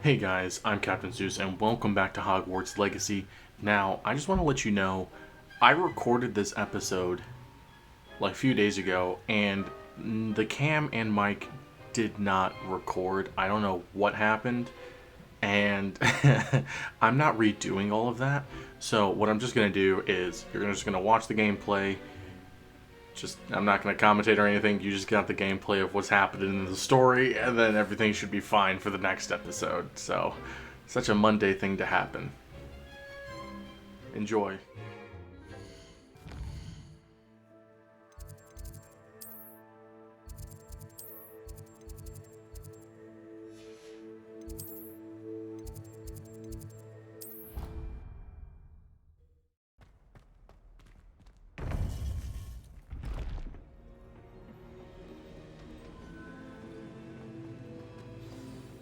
Hey guys, I'm Captain Zeus and welcome back to Hogwarts Legacy. Now, I just want to let you know, I recorded this episode like a few days ago and the cam and mic did not record. I don't know what happened and I'm not redoing all of that. So what I'm just going to do is you're just going to watch the gameplay. I'm not going to commentate or anything. You just got the gameplay of what's happening in the story, and then everything should be fine for the next episode. So, such a Monday thing to happen. Enjoy.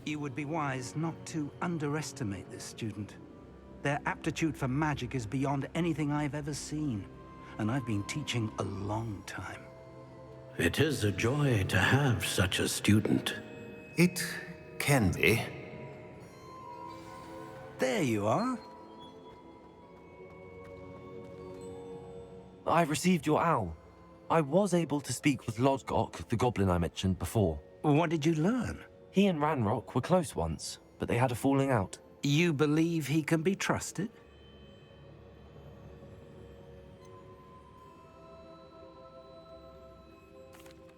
You would be wise not to underestimate this student. Their aptitude for magic is beyond anything I've ever seen, and I've been teaching a long time. It is a joy to have such a student. It can be. There you are. I've received your owl. I was able to speak with Lodgok, the goblin I mentioned before. What did you learn? He and Ranrock were close once, but they had a falling out. You believe he can be trusted?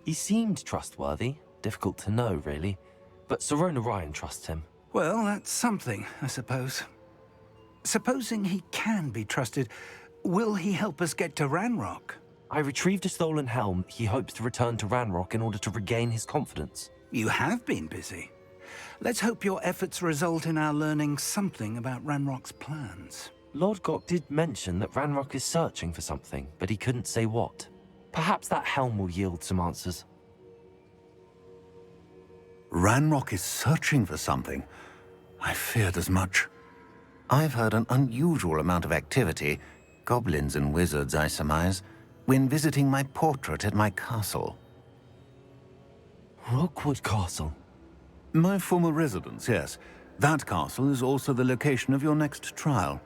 He seemed trustworthy. Difficult to know, really. But Sirona Ryan trusts him. Well, that's something, I suppose. Supposing he can be trusted, will he help us get to Ranrock? I retrieved a stolen helm he hopes to return to Ranrock in order to regain his confidence. You have been busy. Let's hope your efforts result in our learning something about Ranrock's plans. Lodgok did mention that Ranrock is searching for something, but he couldn't say what. Perhaps that helm will yield some answers. Ranrock is searching for something. I feared as much. I've heard an unusual amount of activity, goblins and wizards, I surmise, when visiting my portrait at my castle. Rookwood Castle. My former residence, yes. That castle is also the location of your next trial.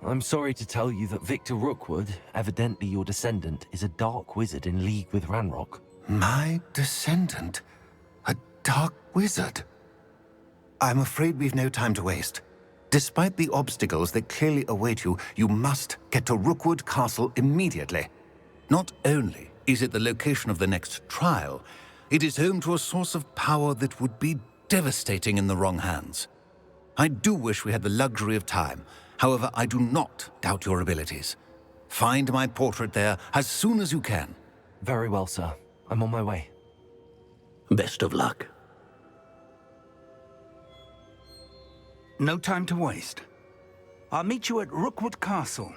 I'm sorry to tell you that Victor Rookwood, evidently your descendant, is a dark wizard in league with Ranrock. My descendant? A dark wizard? I'm afraid we've no time to waste. Despite the obstacles that clearly await you, you must get to Rookwood Castle immediately. Not only is it the location of the next trial, it is home to a source of power that would be devastating in the wrong hands. I do wish we had the luxury of time. However, I do not doubt your abilities. Find my portrait there as soon as you can. Very well, sir. I'm on my way. Best of luck. No time to waste. I'll meet you at Rookwood Castle.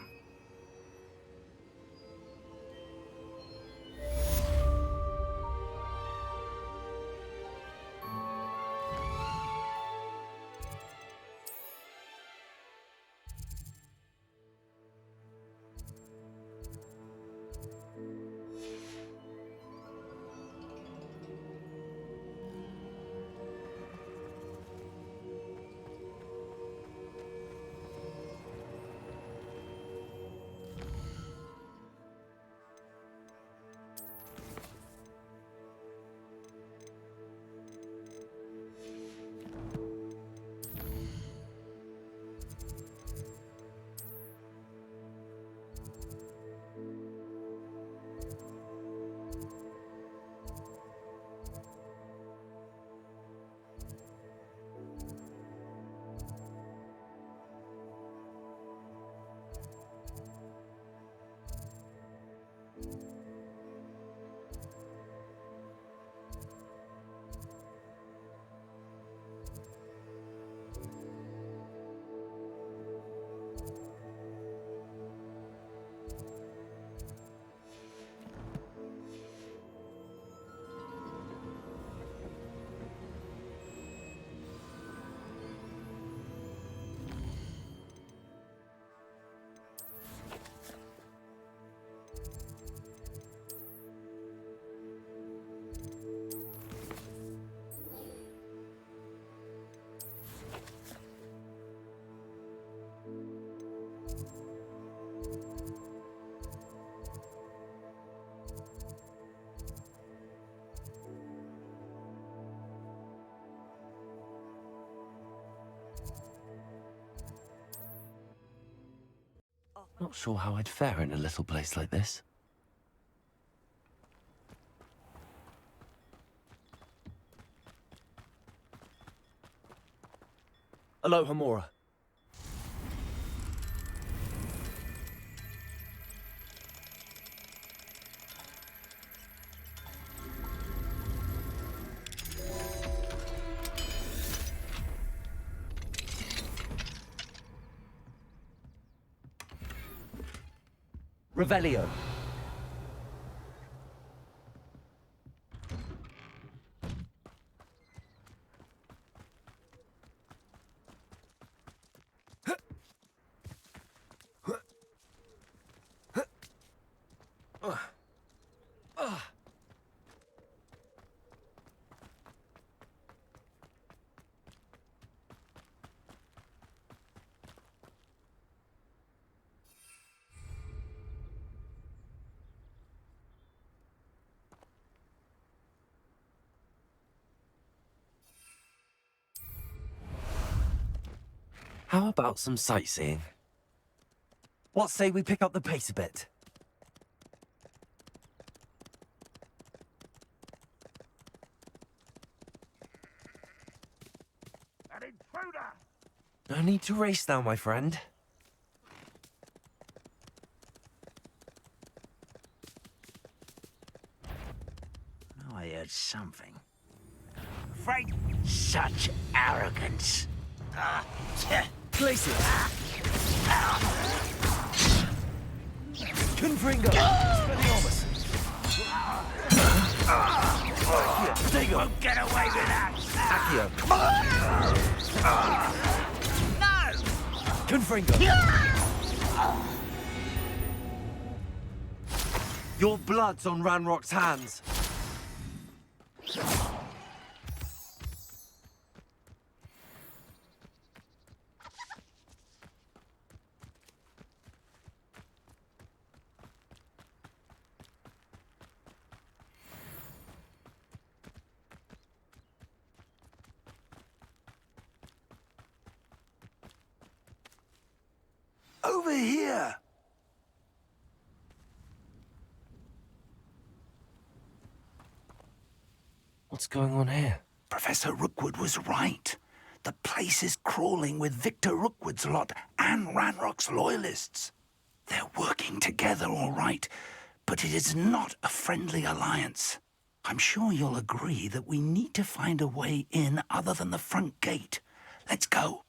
not sure how I'd fare in a little place like this. Aloha Mora. Revelio. How about some sightseeing? What say we pick up the pace a bit? An intruder! No need to race now, my friend. I heard something. Afraid such arrogance. Glacier. Confringo. Speliomus. They won't get away with that! Accio. No! Confringo. Your blood's on Ranrock's hands. Over here! What's going on here? Professor Rookwood was right. The place is crawling with Victor Rookwood's lot and Ranrock's loyalists. They're working together all right, but it is not a friendly alliance. I'm sure you'll agree that we need to find a way in other than the front gate. Let's go.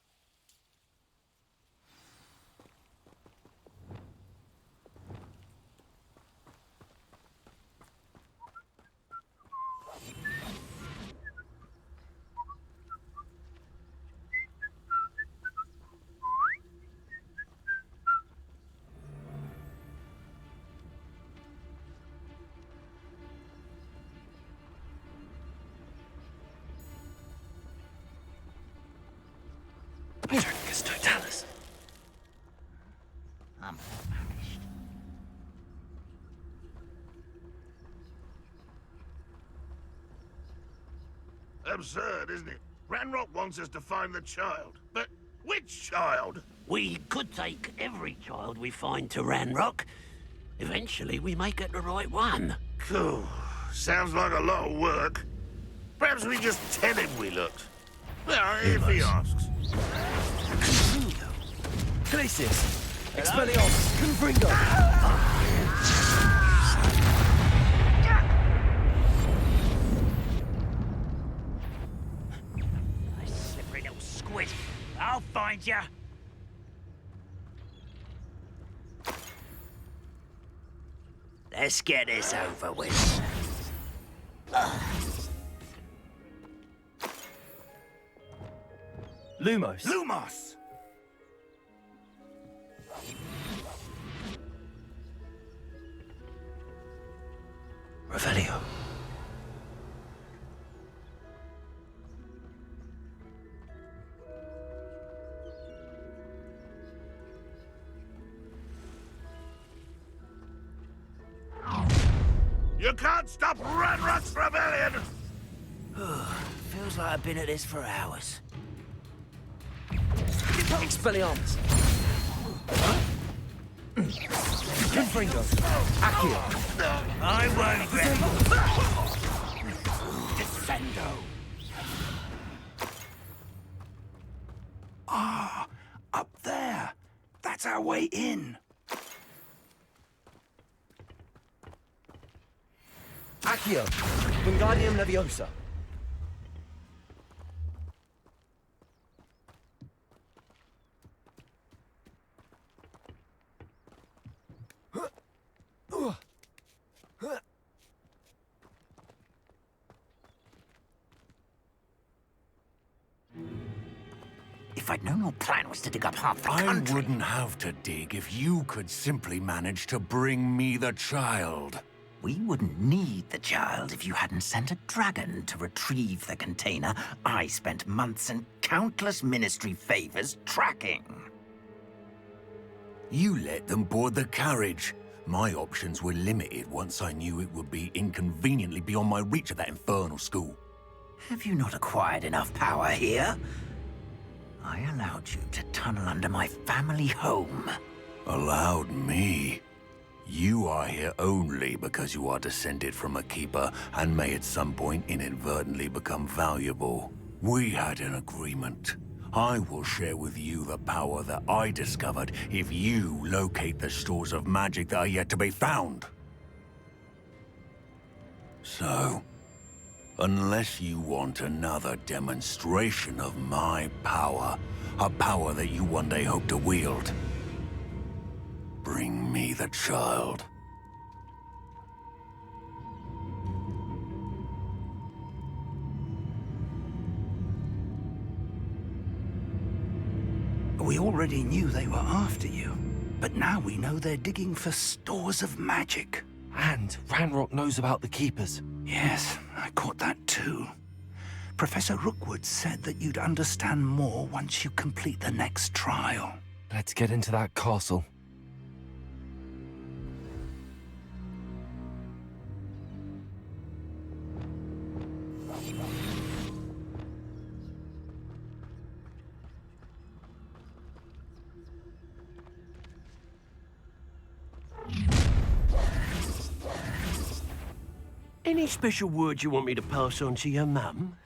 Totalis. I'm famished. Absurd, isn't it? Ranrock wants us to find the child. But which child? We could take every child we find to Ranrock. Eventually, we may get the right one. Cool. Sounds like a lot of work. Perhaps we just tell him we looked. Well, if he asks. Glacius. Expelliarmus. Confringo. You slippery little squid. I'll find you. Let's get this over with. Lumos. Lumos! Revelio. You can't stop Ranrock's rebellion! Feels like I've been at this for hours. Expelliarmus. Confringo. Accio. I won't rest. Defendo. Ah, up there. That's our way in. Accio. Wingardium Leviosa. If I'd known your plan was to dig up half the I country... wouldn't have to dig if you could simply manage to bring me the child. We wouldn't need the child if you hadn't sent a dragon to retrieve the container I spent months and countless ministry favors tracking. You let them board the carriage. My options were limited once I knew it would be inconveniently beyond my reach at that infernal school. Have you not acquired enough power here? I allowed you to tunnel under my family home. Allowed me? You are here only because you are descended from a keeper and may at some point inadvertently become valuable. We had an agreement. I will share with you the power that I discovered if you locate the stores of magic that are yet to be found. So, unless you want another demonstration of my power, a power that you one day hope to wield, bring me the child. We already knew they were after you, but now we know they're digging for stores of magic. And Ranrock knows about the Keepers. Yes, I caught that too. Professor Rookwood said that you'd understand more once you complete the next trial. Let's get into that castle. Any special words you want me to pass on to your mum?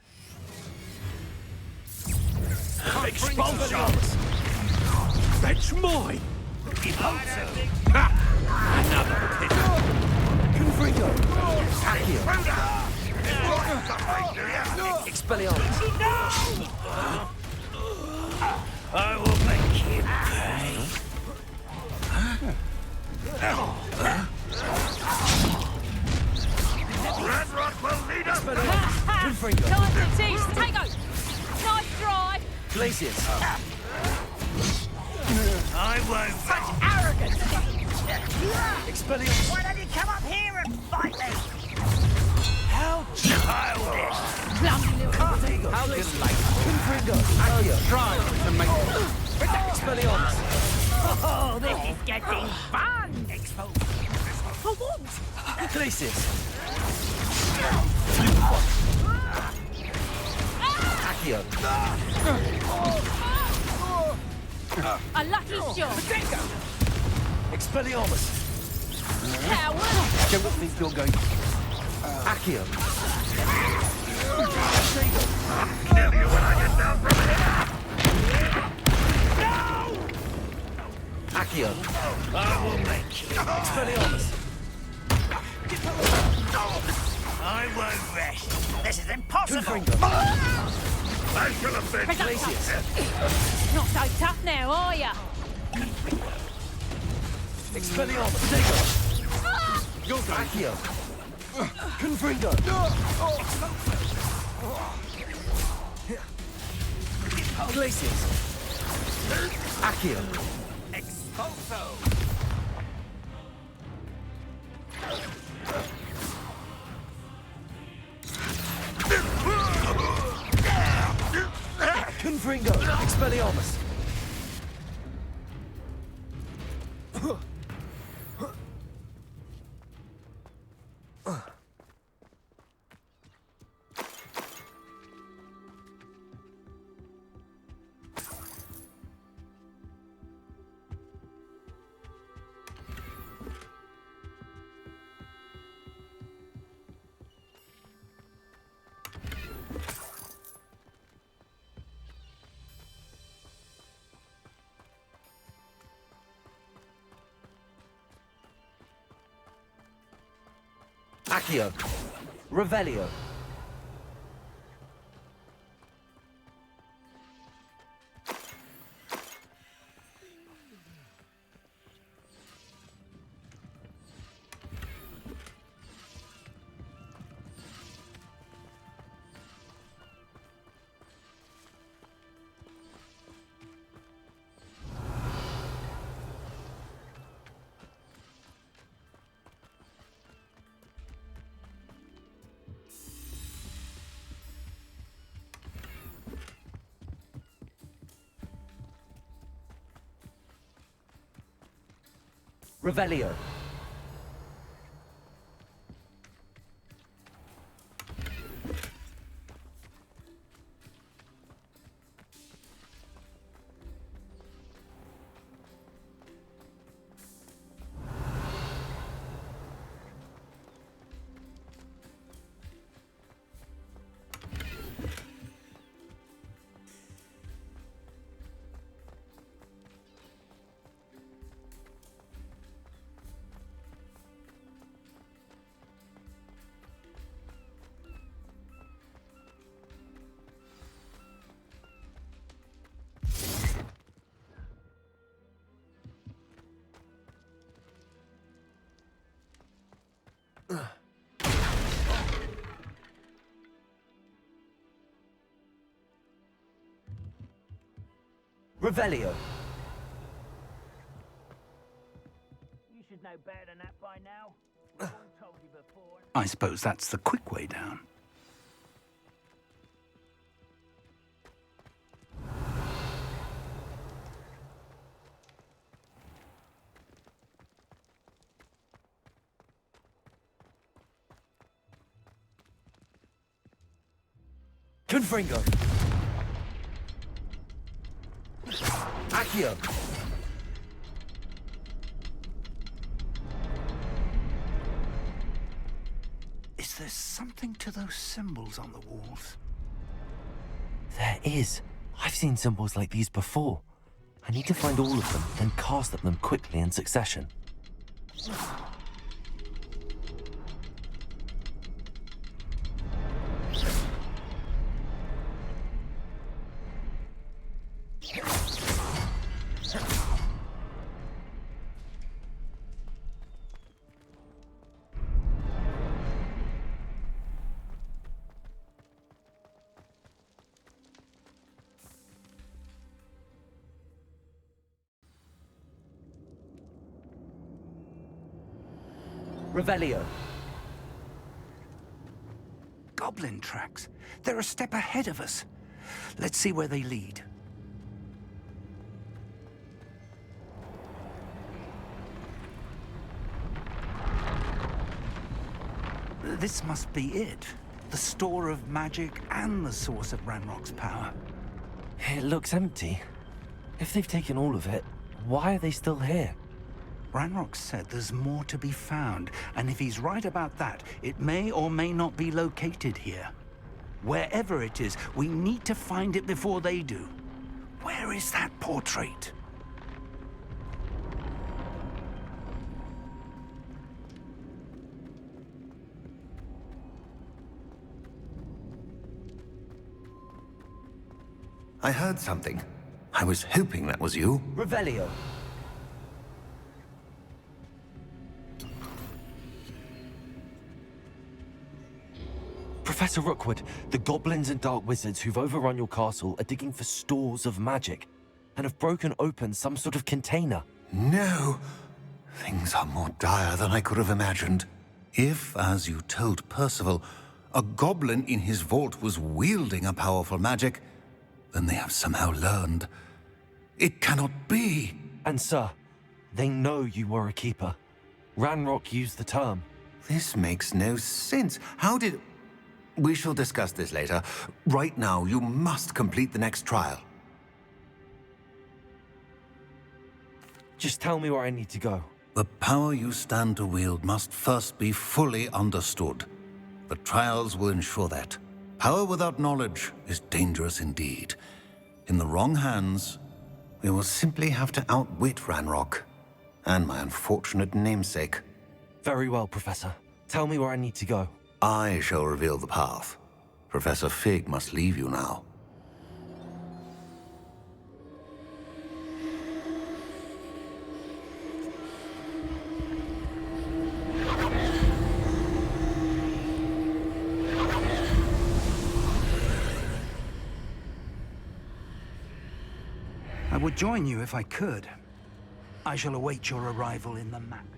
Expulsion! That's mine! Another pit. Confringo! Accio! Expelliarmus! I will make you pay. Ranrock will lead us! Confringo! Time for tea, Stego! Nice drive! Glacius! I won't. Such arrogance! Expelliarmus! Why don't you come up here and fight me? How childish! Clumsy little Cartigo! How little like Confringo! Accio! Try to make... Expelliarmus! Oh, this is getting fun! For what? Glacius! Accio! A lucky shot! Expelliarmus! Coward! Don't think you're going... Accio! Kill you when I get down from here! Accio! I will make you. Expelliarmus! I won't rest. This is impossible. Confringo! I shall have been... Glacius! Not so tough now, are ya? Expelliarmus! Accio! Confringo! Glacius! Accio! Expulso. Confringo! Expelliarmus! Accio. Revelio. Revelio. Revelio. You should know better than that by now. I told you before. I suppose that's the quick way down. Confringo. Accio. Is there something to those symbols on the walls? There is. I've seen symbols like these before. I need to find all of them and cast at them quickly in succession. Revelio. Goblin tracks. They're a step ahead of us. Let's see where they lead. This must be it. The store of magic and the source of Ranrock's power. It looks empty. If they've taken all of it, why are they still here? Ranrock said there's more to be found, and if he's right about that, it may or may not be located here. Wherever it is, we need to find it before they do. Where is that portrait? I heard something. I was hoping that was you. Revelio. Professor Rookwood, the goblins and dark wizards who've overrun your castle are digging for stores of magic and have broken open some sort of container. No! Things are more dire than I could have imagined. If, as you told Percival, a goblin in his vault was wielding a powerful magic, then they have somehow learned. It cannot be! And sir, they know you were a keeper. Ranrock used the term. This makes no sense. How did... We shall discuss this later. Right now, you must complete the next trial. Just tell me where I need to go. The power you stand to wield must first be fully understood. The trials will ensure that. Power without knowledge is dangerous indeed. In the wrong hands, we will simply have to outwit Ranrock and my unfortunate namesake. Very well, Professor. Tell me where I need to go. I shall reveal the path. Professor Fig must leave you now. I would join you if I could. I shall await your arrival in the map chamber.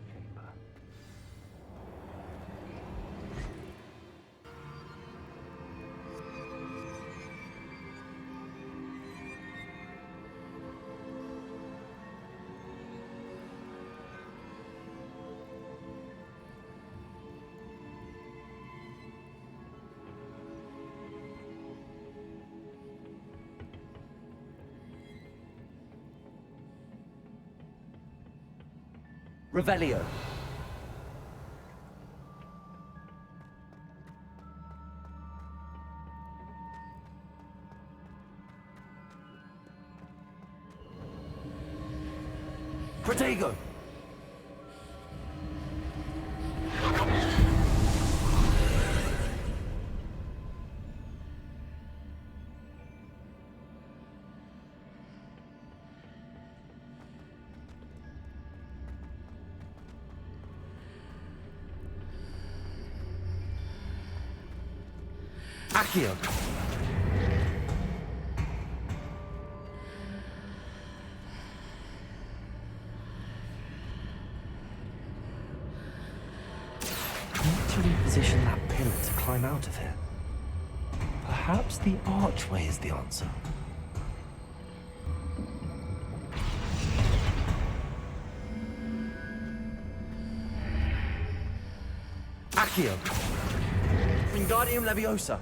Revelio. Protego. Accio. I need to reposition that pillar to climb out of here. Perhaps the archway is the answer. Accio. Wingardium Leviosa.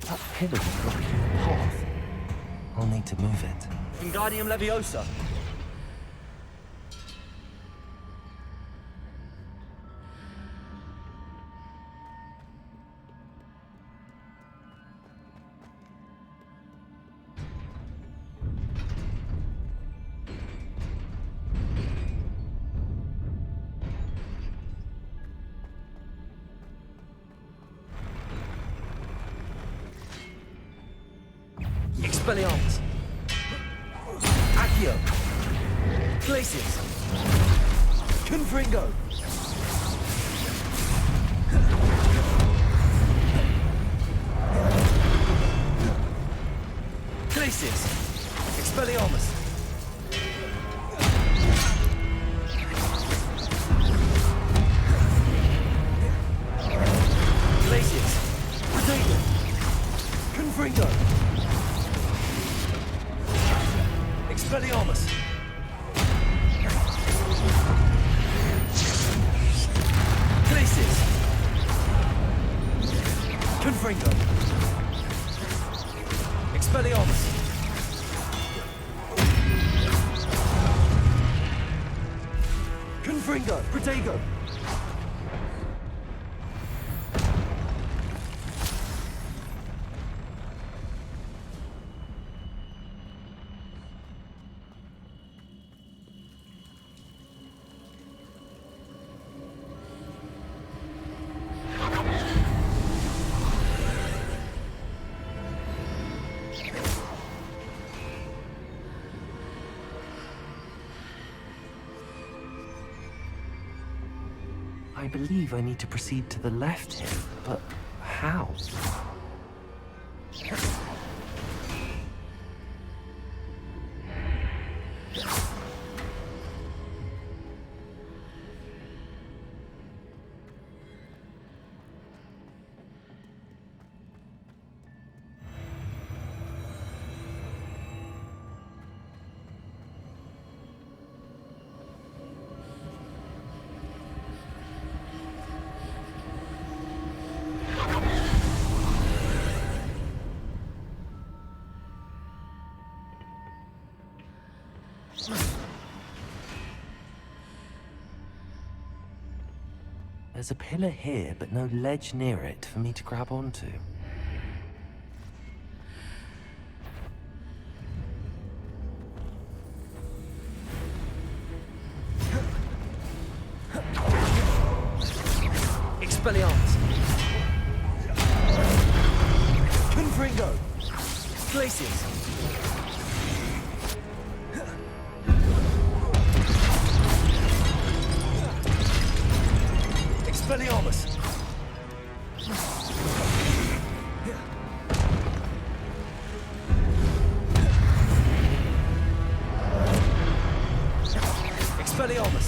That pillar is blocking the path. I'll need to move it. Wingardium Leviosa. Expelliarmus. Accio. Glacius. Confringo. Glacius. Expelliarmus. Glacius. Potato. Confringo. Expelliarmus! Glacius! Confringo! Expelliarmus! Confringo! Protego! I believe I need to proceed to the left here, but how? There's a pillar here, but no ledge near it for me to grab onto. Expelliarmus. Confringo. Glacius. Expelliarmus. Expelliarmus.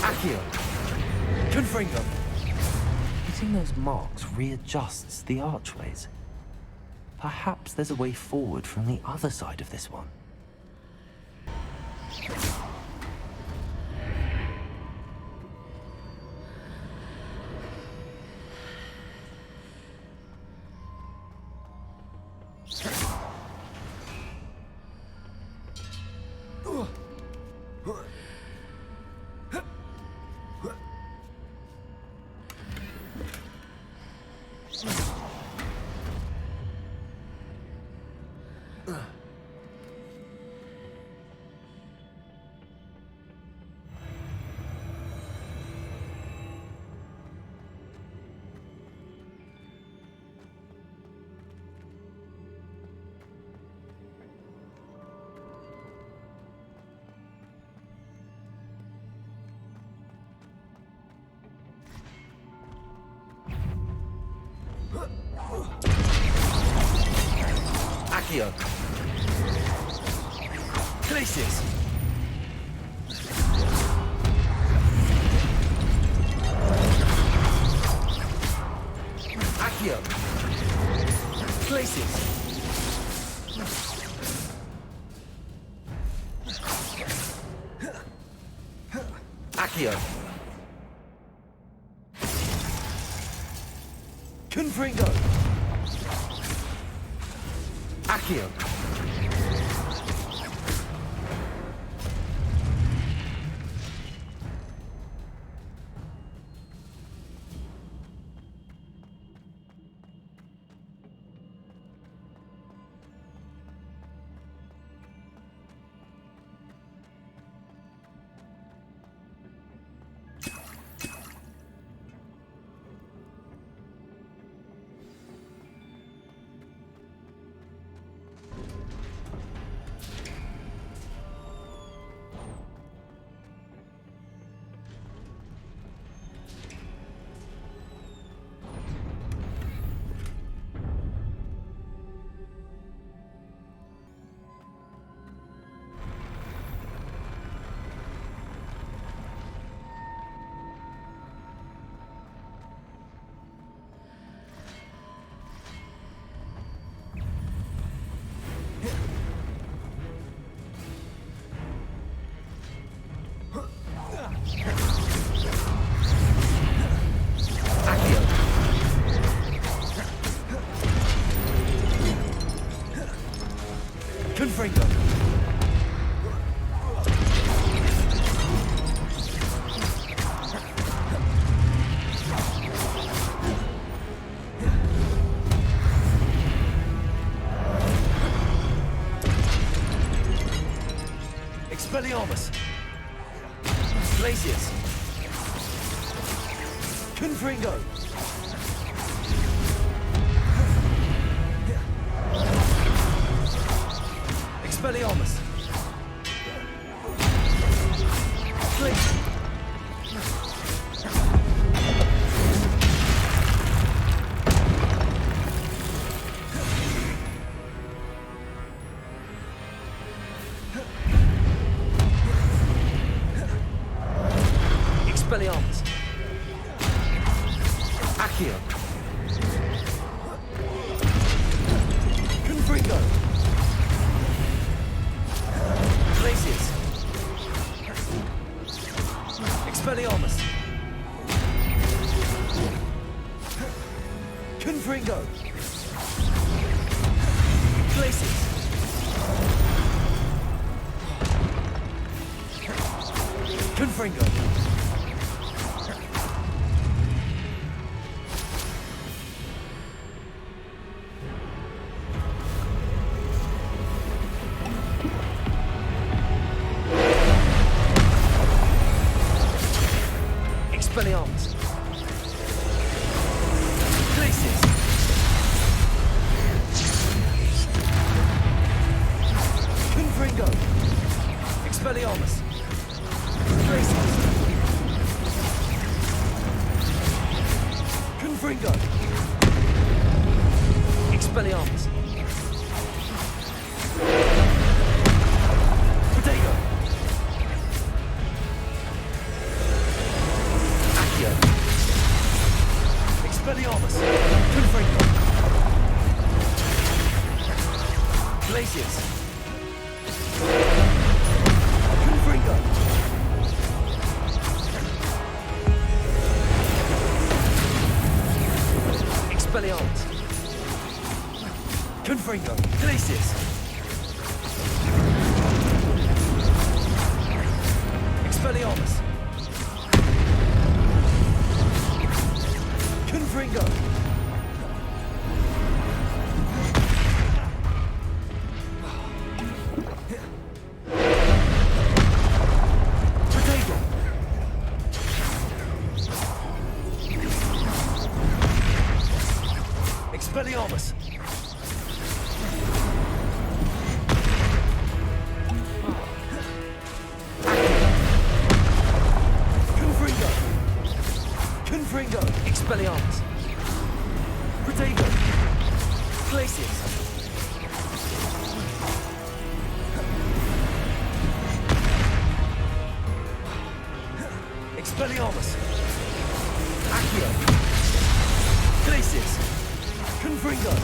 Accio. Confringo. Hitting those marks readjusts the archways. Perhaps there's a way forward from the other side of this one. Accio. Glacius. Accio. Glacius. Accio. Confringo. Accio. Confringo. Expelliarmus. Glacius. Confringo. Expelliarmus. Glacius. Expelliarmus. Accio. Confringo. Glacius. Expelliarmus. Confringo. Glacius. Confringo. Expelliarmus. Glacius. Confringo. Expelliarmus. Glacius. Confringo. Expelliarmus. Potato. Accio. Expelliarmus. Confringo. Glacius. Confringo. Expelliarmus. Confringo. Glacius. Expelliarmus. Confringo. Potato. Expelliarmus. Confringo. Confringo. Expelliarmus. Potato. Glacius. Expelliarmus. Accio. Glacius. Confringo.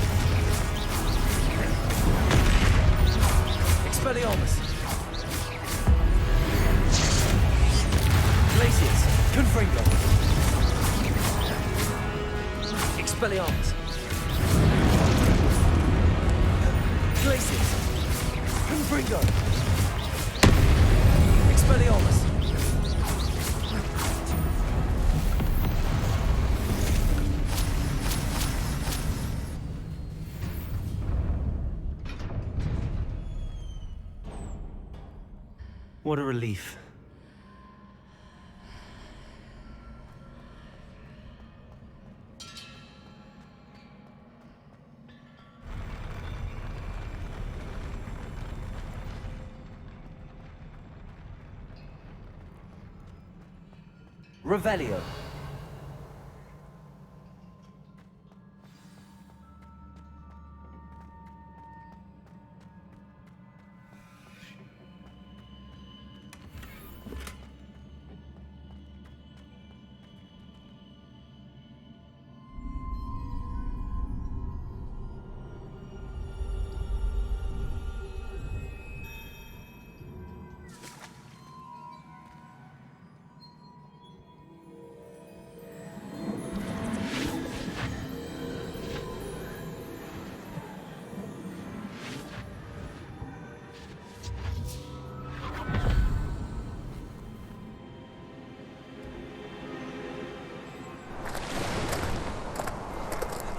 Expelliarmus. Glacius. Confringo. Expelliarmus. Glacius. Confringo. Expelliarmus. What a relief. Revelio.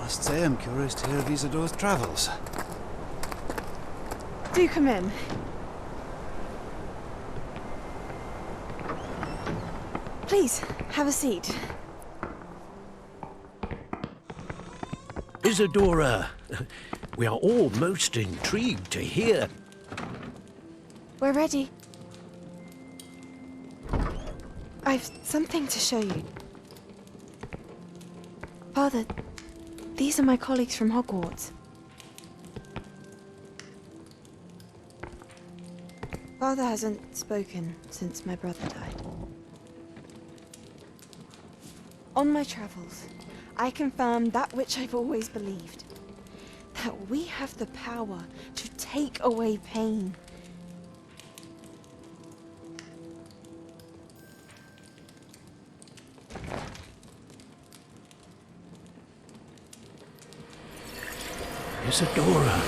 Must say I'm curious to hear of Isidore's travels. Do come in. Please, have a seat. Isadora, we are all most intrigued to hear. We're ready. I've something to show you. Father, these are my colleagues from Hogwarts. Father hasn't spoken since my brother died. On my travels, I confirmed that which I've always believed. That we have the power to take away pain. Isadora.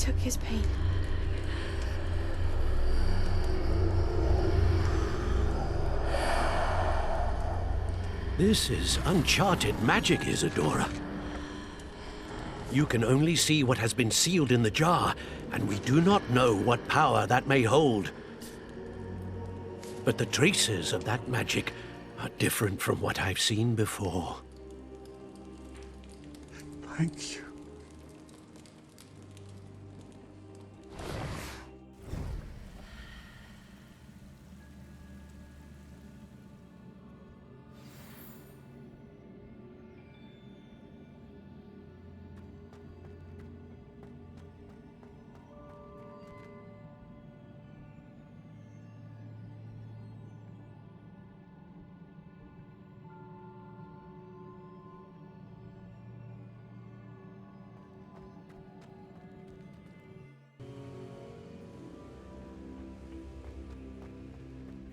took his pain. This is uncharted magic, Isadora. You can only see what has been sealed in the jar, and we do not know what power that may hold. But the traces of that magic are different from what I've seen before. Thank you.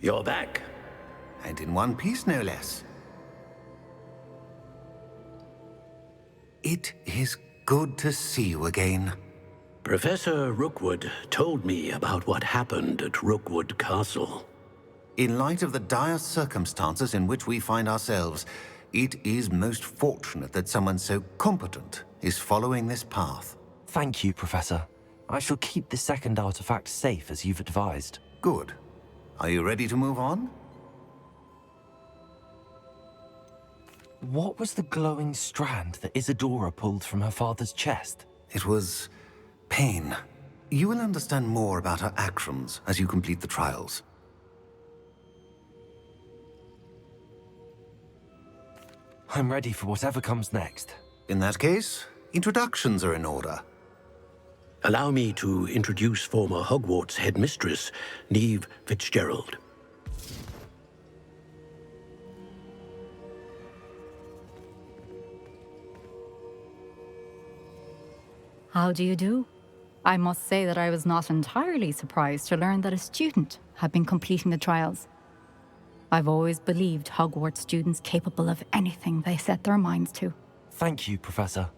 You're back. And in one piece, no less. It is good to see you again. Professor Rookwood told me about what happened at Rookwood Castle. In light of the dire circumstances in which we find ourselves, it is most fortunate that someone so competent is following this path. Thank you, Professor. I shall keep the second artifact safe as you've advised. Good. Are you ready to move on? What was the glowing strand that Isadora pulled from her father's chest? It was pain. You will understand more about her actions as you complete the trials. I'm ready for whatever comes next. In that case, introductions are in order. Allow me to introduce former Hogwarts headmistress, Neve Fitzgerald. How do you do? I must say that I was not entirely surprised to learn that a student had been completing the trials. I've always believed Hogwarts students capable of anything they set their minds to. Thank you, Professor.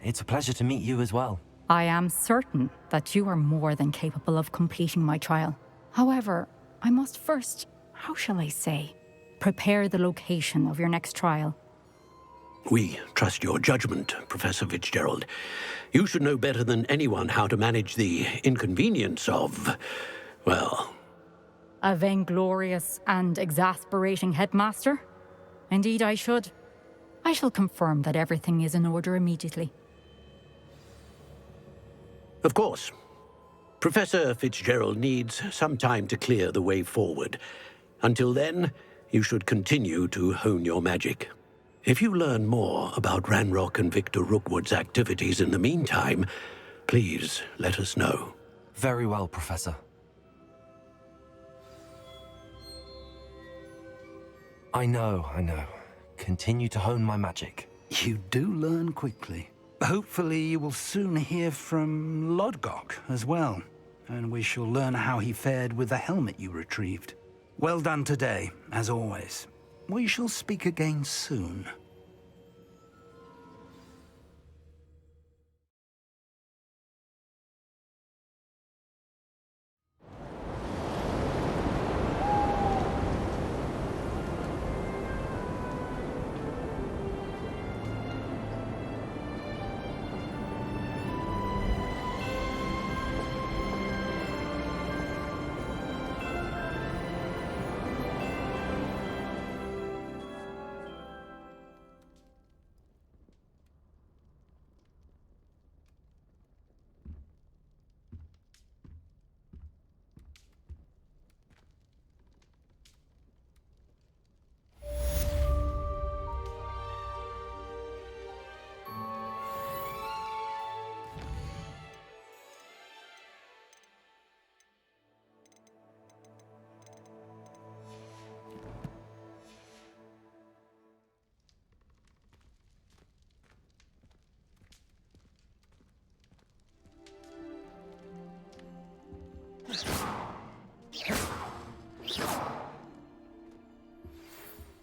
It's a pleasure to meet you as well. I am certain that you are more than capable of completing my trial. However, I must first, how shall I say, prepare the location of your next trial. We trust your judgment, Professor Fitzgerald. You should know better than anyone how to manage the inconvenience of, well... A vainglorious and exasperating headmaster? Indeed I should. I shall confirm that everything is in order immediately. Of course. Professor Fitzgerald needs some time to clear the way forward. Until then, you should continue to hone your magic. If you learn more about Ranrock and Victor Rookwood's activities in the meantime, please let us know. Very well, Professor. I know. Continue to hone my magic. You do learn quickly. Hopefully you will soon hear from Lodgok as well, and we shall learn how he fared with the helmet you retrieved. Well done today, as always. We shall speak again soon.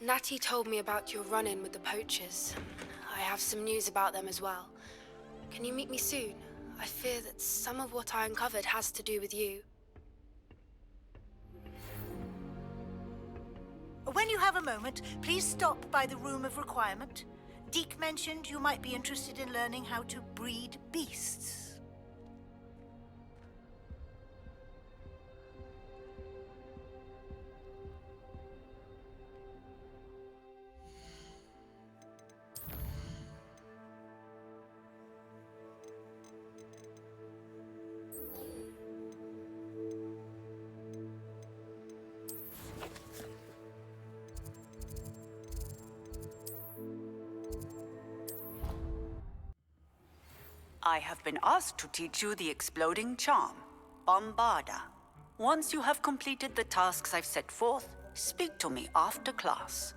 Natty told me about your run-in with the poachers. I have some news about them as well. Can you meet me soon? I fear that some of what I uncovered has to do with you. When you have a moment, please stop by the Room of Requirement. Deke mentioned you might be interested in learning how to breed beasts. I have been asked to teach you the exploding charm, Bombarda. Once you have completed the tasks I've set forth, speak to me after class.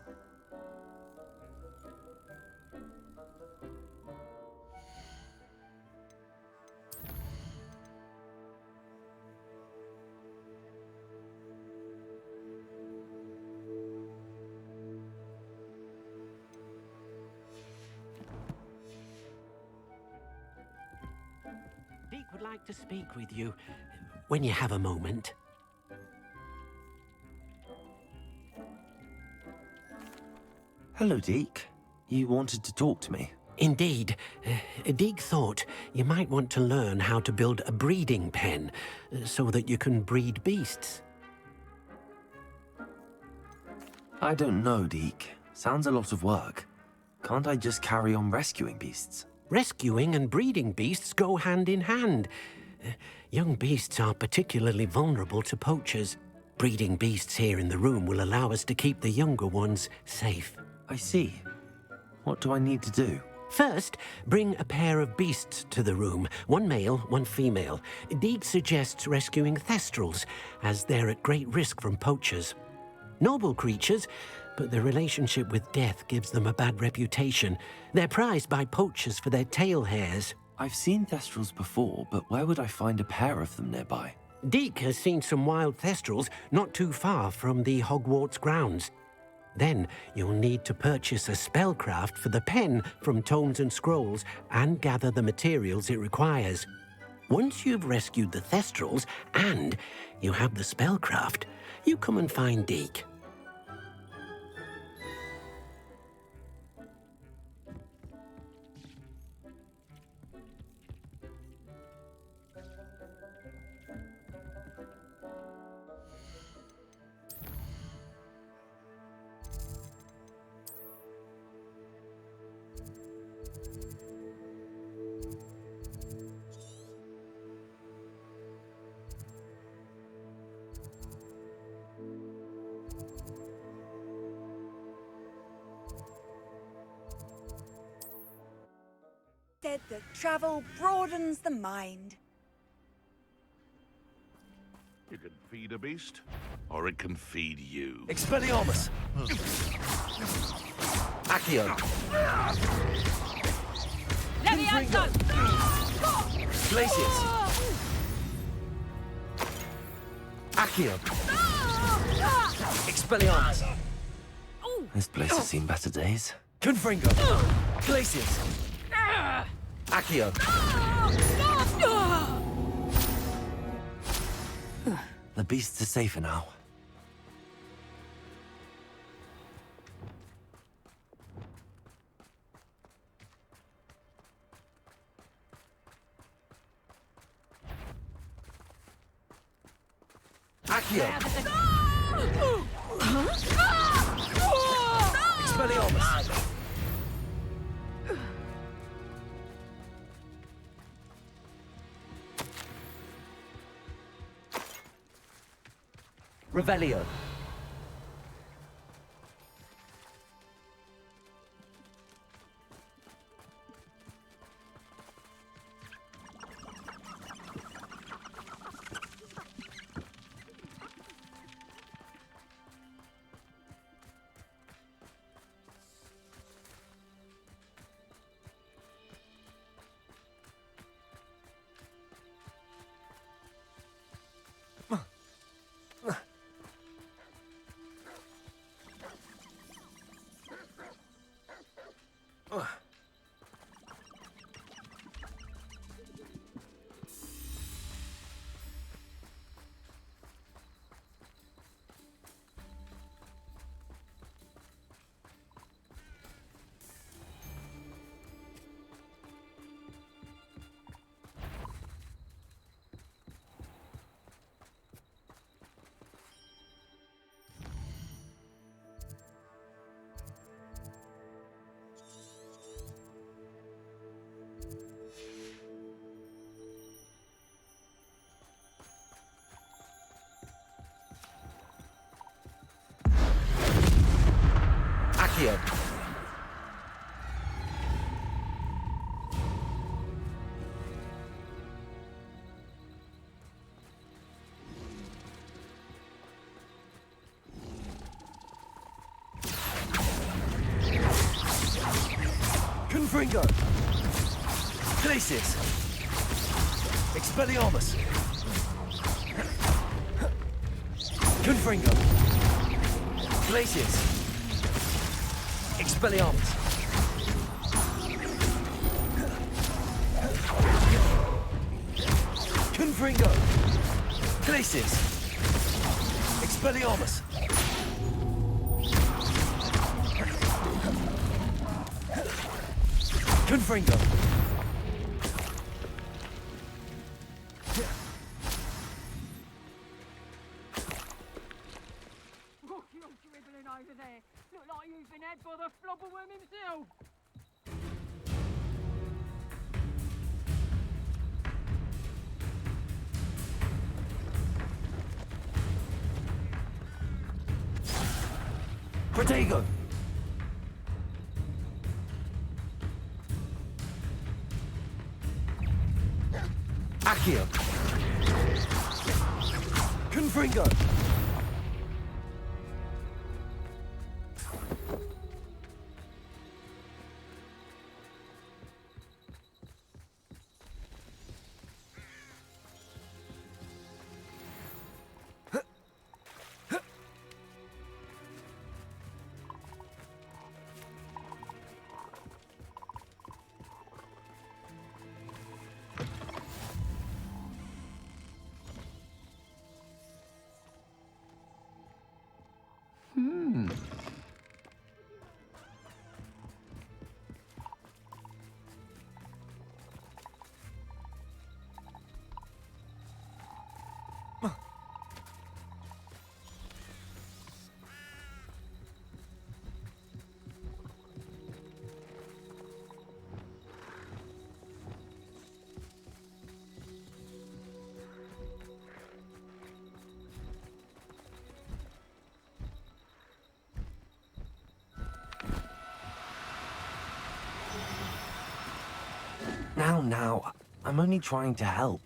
Deke would like to speak with you when you have a moment. Hello, Deke. You wanted to talk to me? Indeed. Deke thought you might want to learn how to build a breeding pen so that you can breed beasts. I don't know, Deke. Sounds a lot of work. Can't I just carry on rescuing beasts? Rescuing and breeding beasts go hand in hand. Young beasts are particularly vulnerable to poachers. Breeding beasts here in the room will allow us to keep the younger ones safe. I see. What do I need to do? First, bring a pair of beasts to the room. One male, one female. Deke suggests rescuing Thestruls, as they're at great risk from poachers. Noble creatures, but their relationship with death gives them a bad reputation. They're prized by poachers for their tail hairs. I've seen Thestruls before, but where would I find a pair of them nearby? Deke has seen some wild Thestruls not too far from the Hogwarts grounds. Then you'll need to purchase a spellcraft for the pen from Tomes and Scrolls and gather the materials it requires. Once you've rescued the Thestruls and you have the spellcraft, you come and find Deke. Said that travel broadens the mind. You can feed a beast, or it can feed you. Expelliarmus! Accio! Confringo! Glacius! Accio! Expelliarmus! This place has seen better days. Confringo! Glacius! Accio! The beasts are safer now. Accio! Expelliarmus! Revelio. Accio. Confringo. Glacius. Expelliarmus. Confringo. Glacius. Expelliarmus. Confringo. Glacius. Expelliarmus. Confringo. What you're dribbling over there? Look like you've been had by the flobberworm himself. Protego. Accio. Confringo. Now, I'm only trying to help.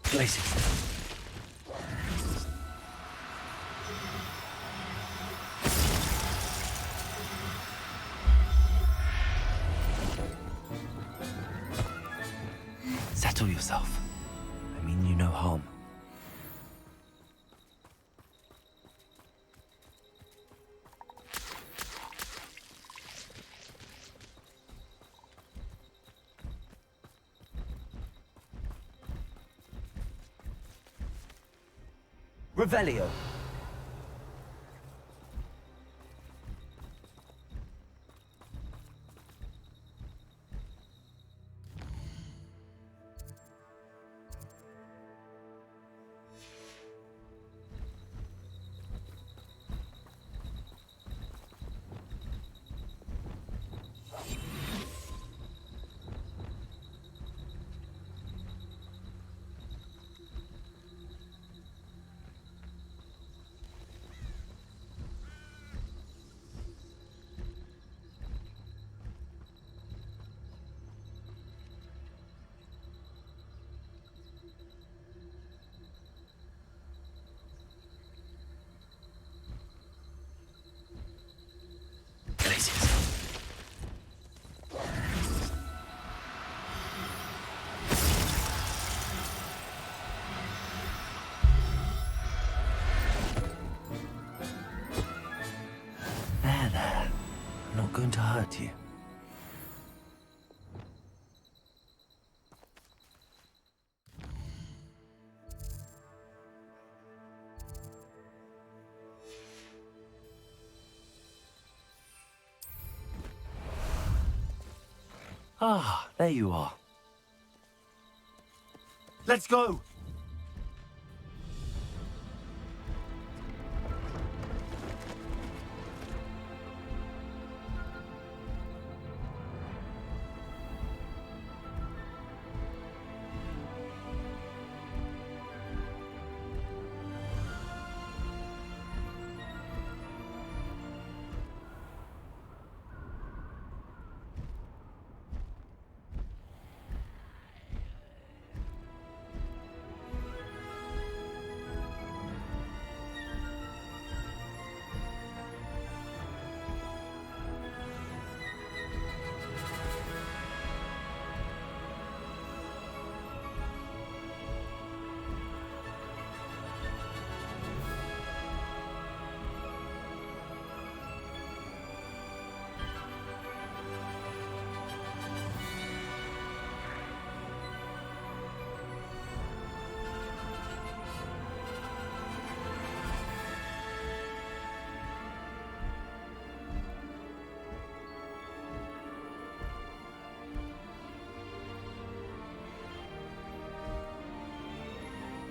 Places. Settle yourself. I mean you no harm. Revelio. going to hurt you. Ah, there you are. Let's go!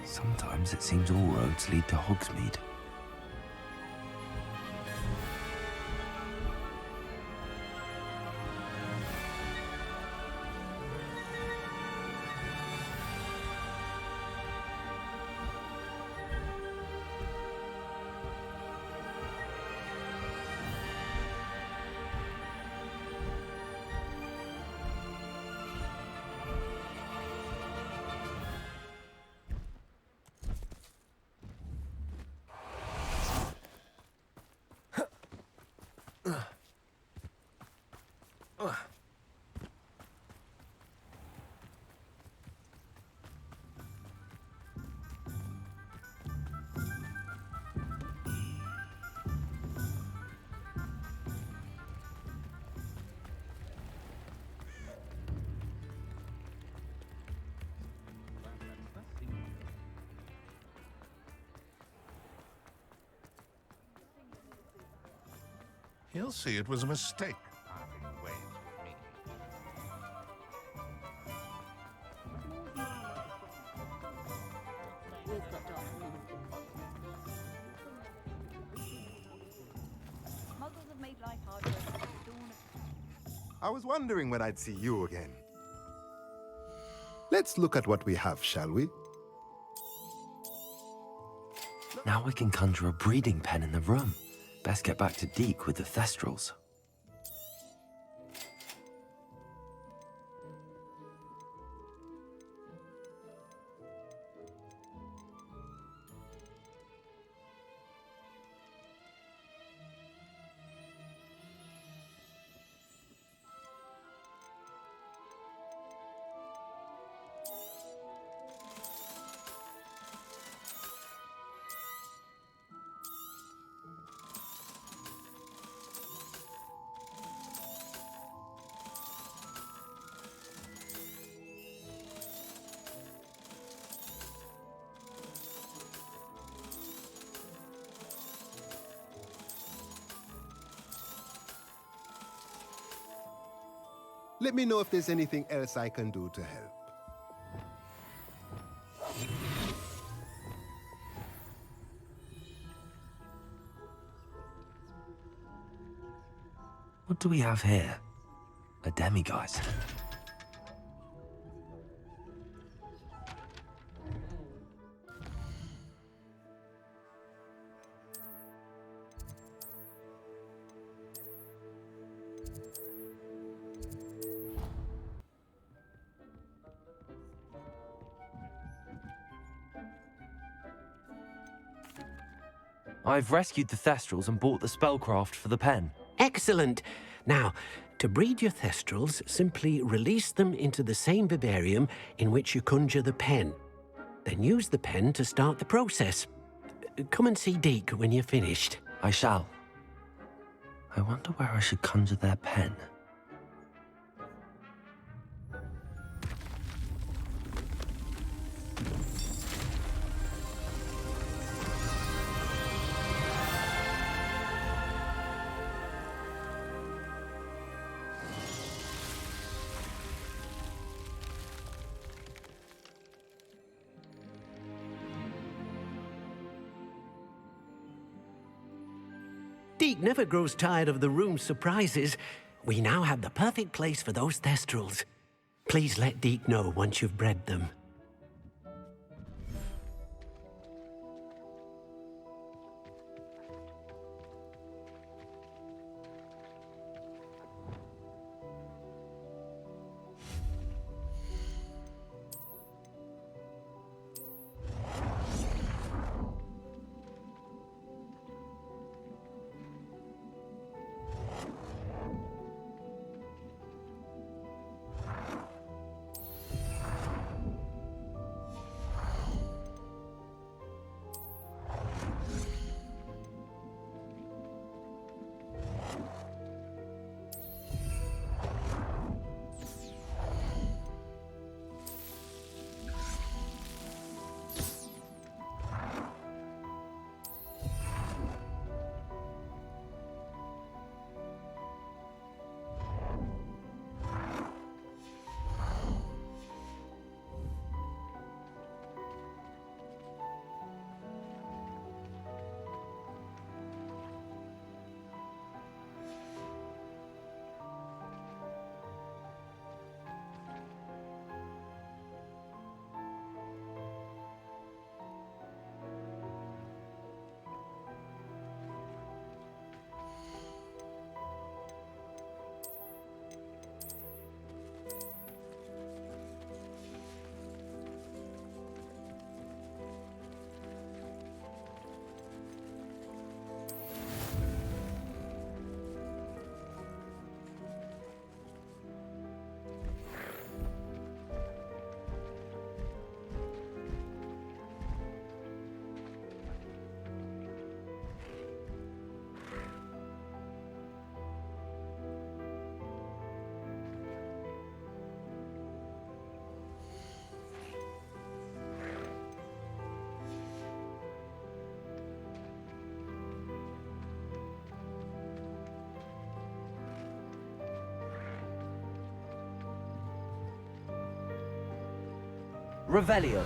Sometimes it seems all roads lead to Hogsmeade. He'll see it was a mistake. I was wondering when I'd see you again. Let's look at what we have, shall we? Now we can conjure a breeding pen in the room. Best get back to Deke with the Thestruls. Let me know if there's anything else I can do to help. What do we have here? A demiguise. I've rescued the Thestruls and bought the spellcraft for the pen. Excellent. Now, to breed your Thestruls, simply release them into the same vivarium in which you conjure the pen. Then use the pen to start the process. Come and see Deke when you're finished. I shall. I wonder where I should conjure their pen. Deke never grows tired of the room's surprises. We now have the perfect place for those Thestruls. Please let Deke know once you've bred them. Revelio.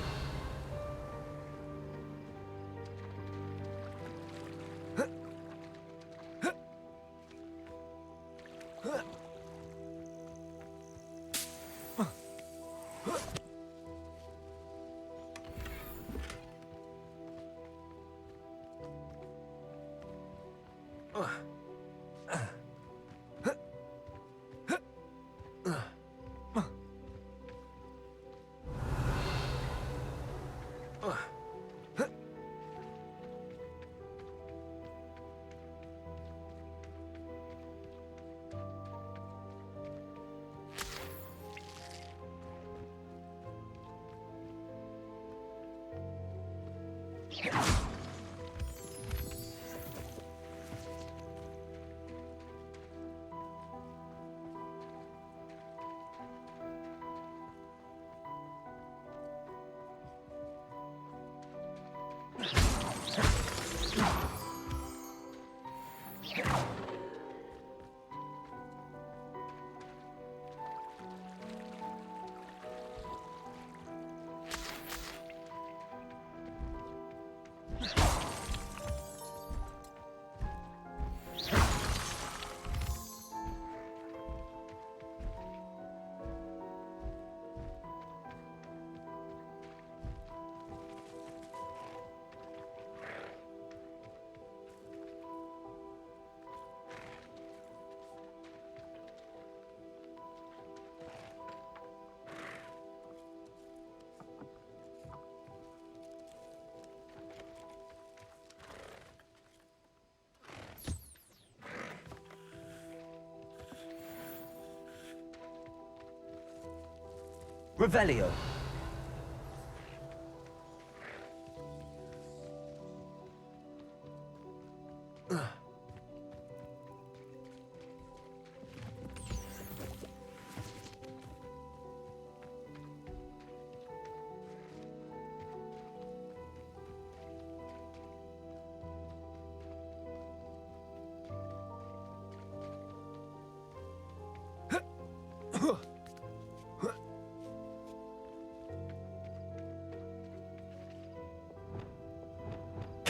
Revelio.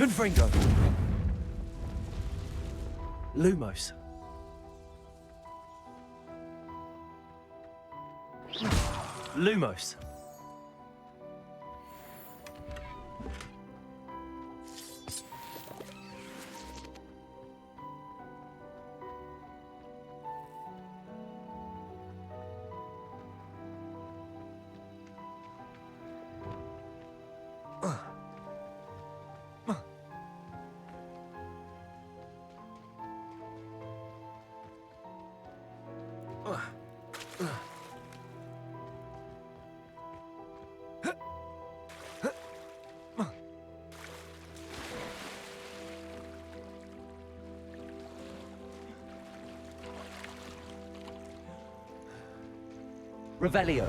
Confringo. Lumos. Lumos. Revelio.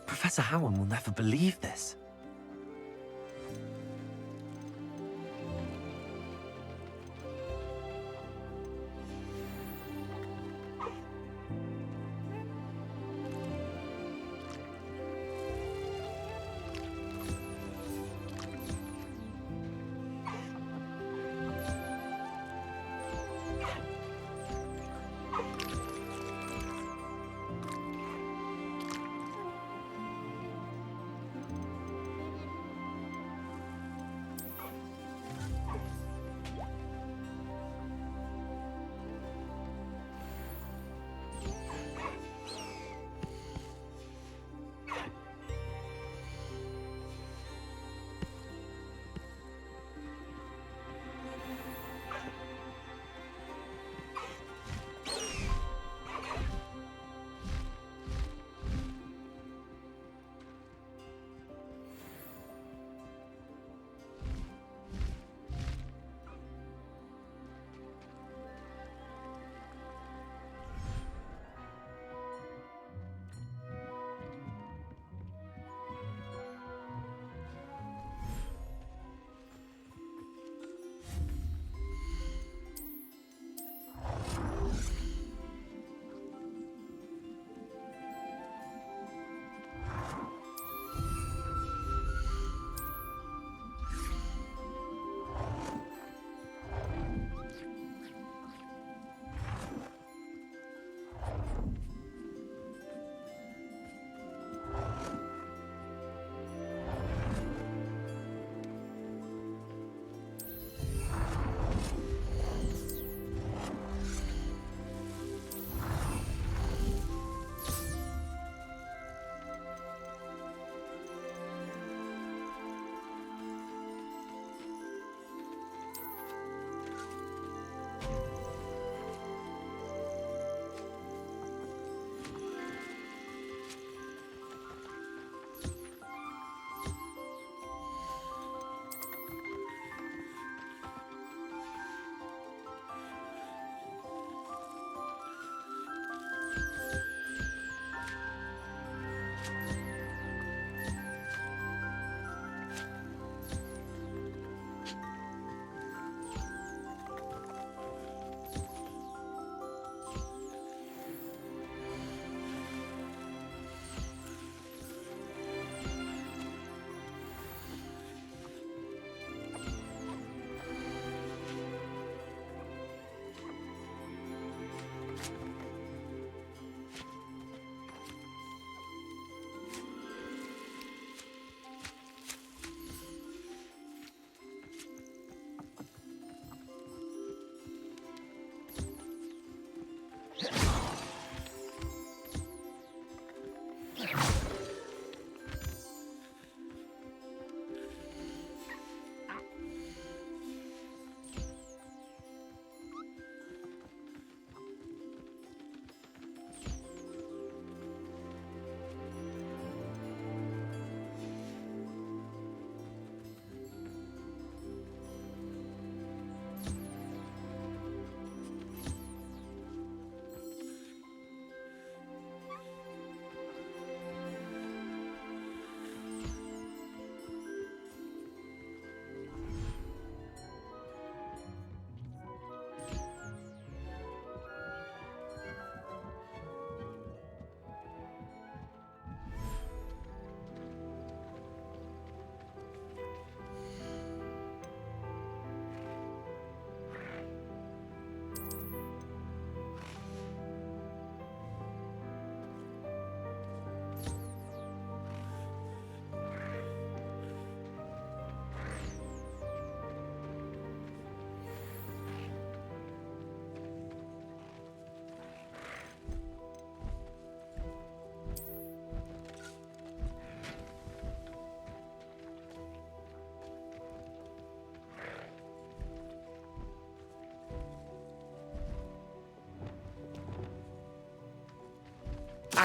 Professor Howard will never believe this.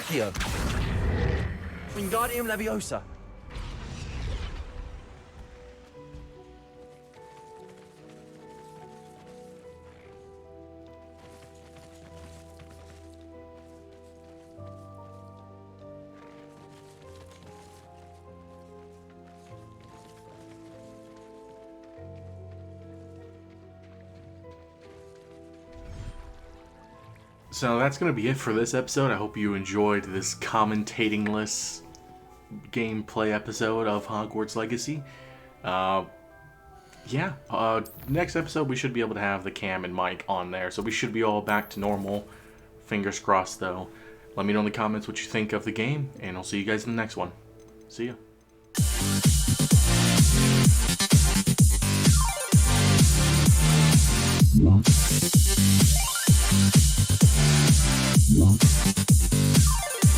Accio. Wingardium Leviosa. So that's going to be it for this episode. I hope you enjoyed this commentating-less gameplay episode of Hogwarts Legacy. Next episode we should be able to have the Cam and Mike on there, so we should be all back to normal. Fingers crossed, though. Let me know in the comments what you think of the game, and I'll see you guys in the next one. See ya.